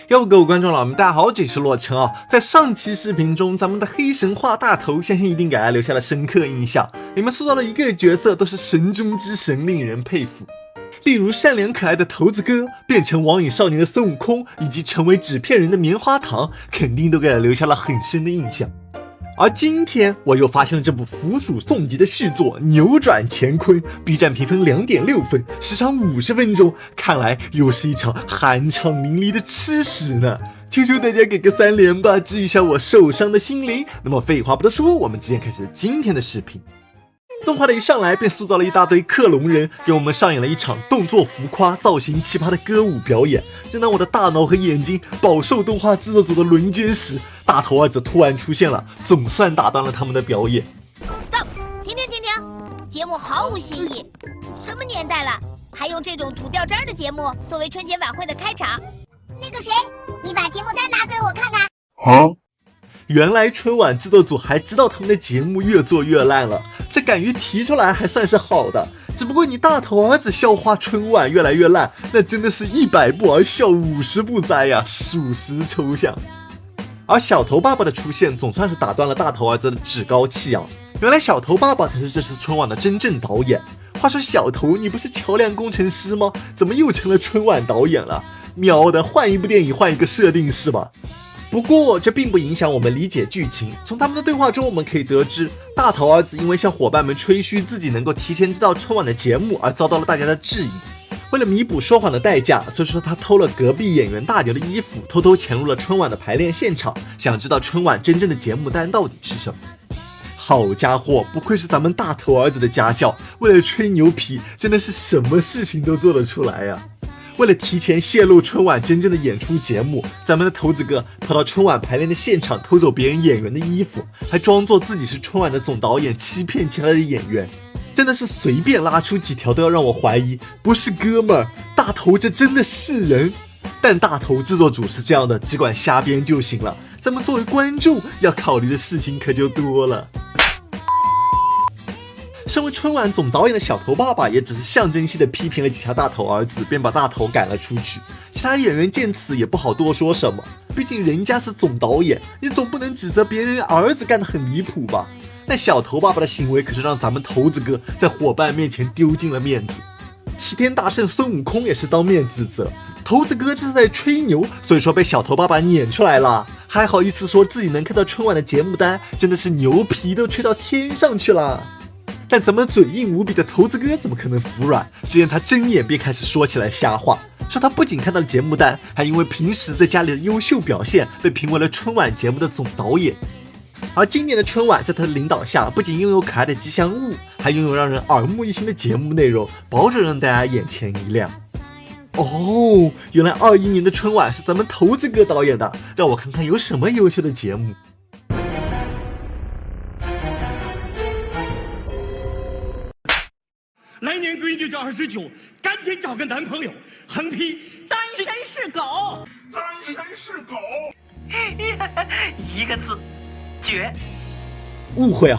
各位观众老们，大家好，这里是洛城啊。在上期视频中，咱们的黑神话大头，相信一定给大家留下了深刻印象。里面塑造的一个角色都是神中之神，令人佩服。例如善良可爱的头子哥，变成网瘾少年的孙悟空，以及成为纸片人的棉花糖，肯定都给他留下了很深的印象。而今天我又发现了这部扶蜀宋集的续作《扭转乾坤》，B 站评分2.6分，时长50分钟，看来又是一场酣畅淋漓的吃屎呢！求求大家给个3连吧，治愈一下我受伤的心灵。那么废话不多说，我们直接开始今天的视频。动画的一上来便塑造了一大堆克隆人，给我们上演了一场动作浮夸、造型奇葩的歌舞表演。正当我的大脑和眼睛饱受动画制作组的轮奸时，大头儿子突然出现了，总算打断了他们的表演。 Stop！ 停！节目毫无新意，什么年代了，还用这种土掉渣的节目作为春节晚会的开场？那个谁，你把节目单拿给我看看。原来春晚制作组还知道他们的节目越做越烂了，这敢于提出来还算是好的。只不过你大头儿子笑话春晚越来越烂，那真的是100步而笑50步哉呀，属实抽象。而小头爸爸的出现总算是打断了大头儿子的趾高气扬。原来小头爸爸才是这次春晚的真正导演。话说小头，你不是桥梁工程师吗？怎么又成了春晚导演了？喵的，换一部电影换一个设定是吧？不过这并不影响我们理解剧情。从他们的对话中我们可以得知，大头儿子因为向伙伴们吹嘘自己能够提前知道春晚的节目而遭到了大家的质疑。为了弥补说谎的代价，所以说他偷了隔壁演员大牛的衣服，偷偷潜入了春晚的排练现场，想知道春晚真正的节目单到底是什么。好家伙，不愧是咱们大头儿子的家教，为了吹牛皮真的是什么事情都做得出来呀。为了提前泄露春晚真正的演出节目，咱们的头子哥跑到春晚排练的现场偷走别人演员的衣服，还装作自己是春晚的总导演，欺骗其他的演员。真的是随便拉出几条都要让我怀疑，不是哥们儿，大头这真的是人。但大头制作组是这样的，只管瞎编就行了，咱们作为观众要考虑的事情可就多了。身为春晚总导演的小头爸爸也只是象征性的批评了几下大头儿子，便把大头赶了出去。其他演员见此也不好多说什么，毕竟人家是总导演，你总不能指责别人儿子干得很离谱吧。但小头爸爸的行为可是让咱们头子哥在伙伴面前丢尽了面子。齐天大圣孙悟空也是当面指责头子哥这是在吹牛，所以说被小头爸爸撵出来了，还好意思说自己能看到春晚的节目单，真的是牛皮都吹到天上去了。但咱们嘴硬无比的头子哥怎么可能服软？只见他睁眼便开始说起来瞎话，说他不仅看到了节目单，还因为平时在家里的优秀表现被评为了春晚节目的总导演。而今年的春晚在他的领导下，不仅拥有可爱的吉祥物，还拥有让人耳目一新的节目内容，保准让大家眼前一亮。哦，原来21年的春晚是咱们头子哥导演的，让我看看有什么优秀的节目。来年闺女这29，赶紧找个男朋友，横批单身是狗，单身是狗。一个字，绝。误会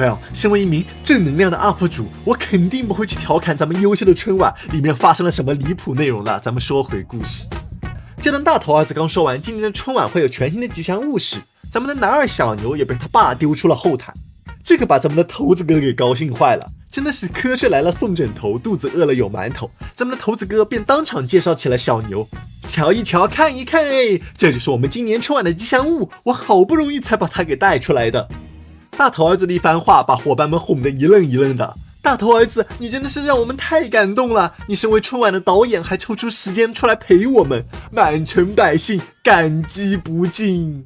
啊！身为一名正能量的 UP 主，我肯定不会去调侃咱们优秀的春晚里面发生了什么离谱内容了。咱们说回故事。就当大头儿子刚说完今年的春晚会有全新的吉祥物时，咱们的男二小牛也被他爸丢出了后台，这可把咱们的头子哥给高兴坏了。真的是瞌睡来了送枕头，肚子饿了有馒头。咱们的头子哥便当场介绍起了小牛，瞧一瞧，看一看，哎，这就是我们今年春晚的吉祥物，我好不容易才把它给带出来的。大头儿子的一番话把伙伴们哄得一愣一愣的。大头儿子，你真的是让我们太感动了！你身为春晚的导演，还抽出时间出来陪我们，满城百姓感激不尽。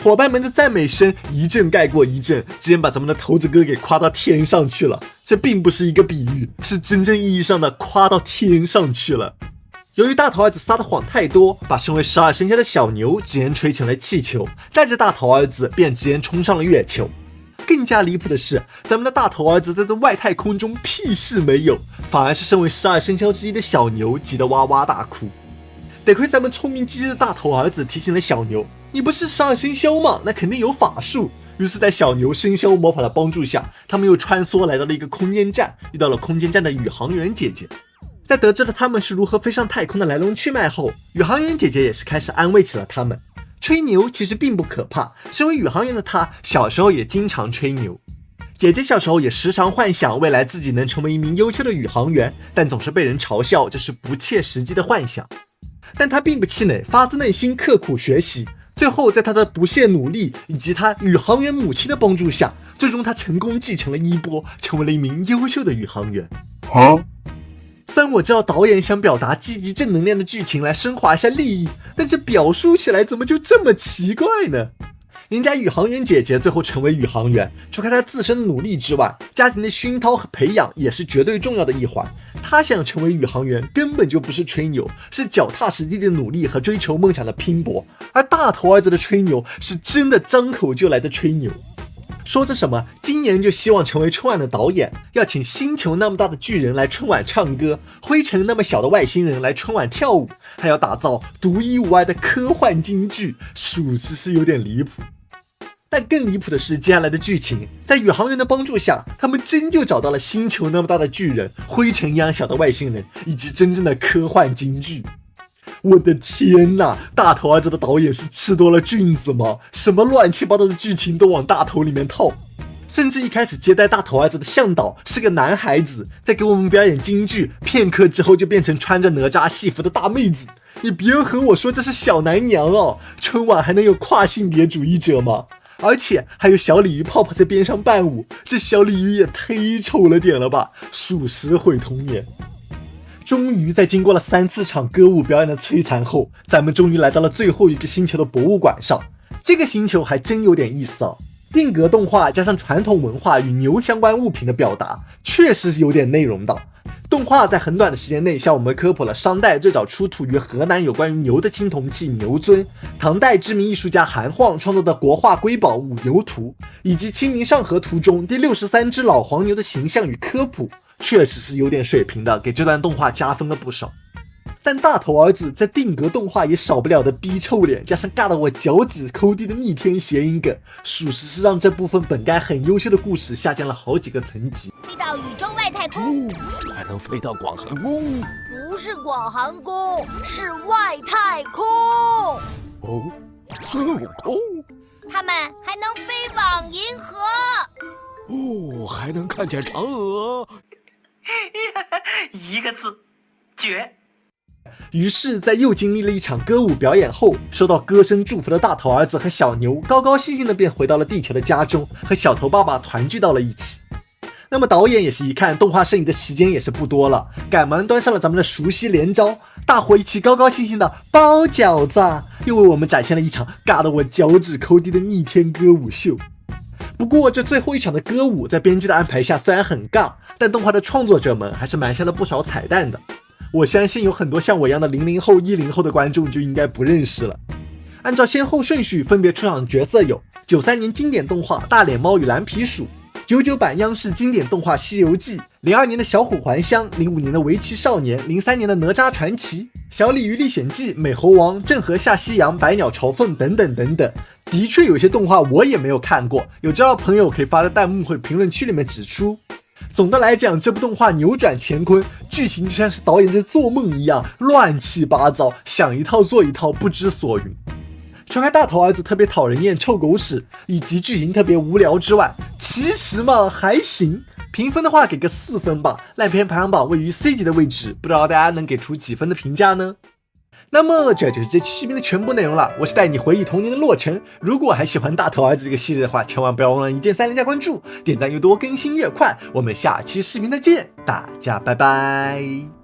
伙伴们的赞美声一阵盖过一阵，直接把咱们的头子哥给夸到天上去了。这并不是一个比喻，是真正意义上的夸到天上去了。由于大头儿子撒的谎太多，把身为12生肖的小牛直接吹成了气球，带着大头儿子便直接冲上了月球。更加离谱的是，咱们的大头儿子在这外太空中屁事没有，反而是身为12生肖之一的小牛急得哇哇大哭。得亏咱们聪明机智的大头儿子提醒了小牛，你不是12生肖吗？那肯定有法术。于是在小牛生肖魔法的帮助下，他们又穿梭来到了一个空间站，遇到了空间站的宇航员姐姐。在得知了他们是如何飞上太空的来龙去脉后，宇航员姐姐也是开始安慰起了他们。吹牛其实并不可怕，身为宇航员的她小时候也经常吹牛。姐姐小时候也时常幻想未来自己能成为一名优秀的宇航员，但总是被人嘲笑这是不切实际的幻想。但她并不气馁，发自内心刻苦学习，最后在她的不懈努力以及她宇航员母亲的帮助下，最终她成功继承了衣钵，成为了一名优秀的宇航员。虽然我知道导演想表达积极正能量的剧情来升华一下利益，但是表述起来怎么就这么奇怪呢？人家宇航员姐姐最后成为宇航员，除开她自身的努力之外，家庭的熏陶和培养也是绝对重要的一环。她想成为宇航员根本就不是吹牛，是脚踏实地的努力和追求梦想的拼搏。而大头儿子的吹牛是真的张口就来的吹牛，说着什么今年就希望成为春晚的导演，要请星球那么大的巨人来春晚唱歌，灰尘那么小的外星人来春晚跳舞，还要打造独一无二的科幻京剧，属实是有点离谱。但更离谱的是接下来的剧情，在宇航员的帮助下，他们真就找到了星球那么大的巨人、灰尘一样小的外星人，以及真正的科幻京剧。我的天哪，大头儿子的导演是吃多了菌子吗？什么乱七八糟的剧情都往大头里面套。甚至一开始接待大头儿子的向导是个男孩子，在给我们表演京剧，片刻之后就变成穿着哪吒戏服的大妹子。你别和我说这是小男娘哦，春晚还能有跨性别主义者吗？而且还有小鲤鱼泡泡在边上伴舞，这小鲤鱼也忒丑了点了吧，属实毁童年。终于在经过了3次场歌舞表演的摧残后，咱们终于来到了最后一个星球的博物馆上。这个星球还真有点意思哦，定格动画加上传统文化与牛相关物品的表达，确实是有点内容的。动画在很短的时间内向我们科普了商代最早出土于河南有关于牛的青铜器牛尊，唐代知名艺术家韩晃创作的国画瑰宝五牛图，以及清明上河图中第63只老黄牛的形象与科普，确实是有点水平的，给这段动画加分了不少。但大头儿子在定格动画也少不了的逼臭脸，加上尬得我脚趾抠地的逆天谐音梗，属实是让这部分本该很优秀的故事下降了好几个层级。飞到宇宙外太空，还能飞到广寒宫。不是广寒宫，是外太空。哦，孙悟空。他们还能飞往银河。哦，还能看见嫦娥。一个字，绝。于是在又经历了一场歌舞表演后，收到歌声祝福的大头儿子和小牛高高兴兴的便回到了地球的家中，和小头爸爸团聚到了一起。那么导演也是一看动画剩余的时间也是不多了，赶忙端上了咱们的熟悉连招，大伙一起高高兴兴的包饺子，又为我们展现了一场尬得我脚趾抠地的逆天歌舞秀。不过这最后一场的歌舞在编剧的安排下虽然很尬，但动画的创作者们还是埋下了不少彩蛋的。我相信有很多像我一样的00后、10后的观众就应该不认识了。按照先后顺序分别出场的角色有93年经典动画《大脸猫与蓝皮鼠》，99版央视经典动画《西游记》，02年的小虎还乡，05年的围棋少年，03年的哪吒传奇、小鲤鱼历险记、美猴王、郑和下西洋、百鸟朝凤等等等等。的确有些动画我也没有看过，有知道的朋友可以发在弹幕或者评论区里面指出。总的来讲，这部动画扭转乾坤，剧情就像是导演在做梦一样，乱七八糟，想一套做一套，不知所云。除开大头儿子特别讨人厌、臭狗屎，以及剧情特别无聊之外，其实嘛还行。评分的话给个4分吧，烂片排行榜位于 C 级的位置，不知道大家能给出几分的评价呢？那么这就是这期视频的全部内容了，我是带你回忆童年的洛尘。如果还喜欢大头儿子这个系列的话，千万不要忘了一键3连加关注，点赞越多更新越快。我们下期视频再见，大家拜拜。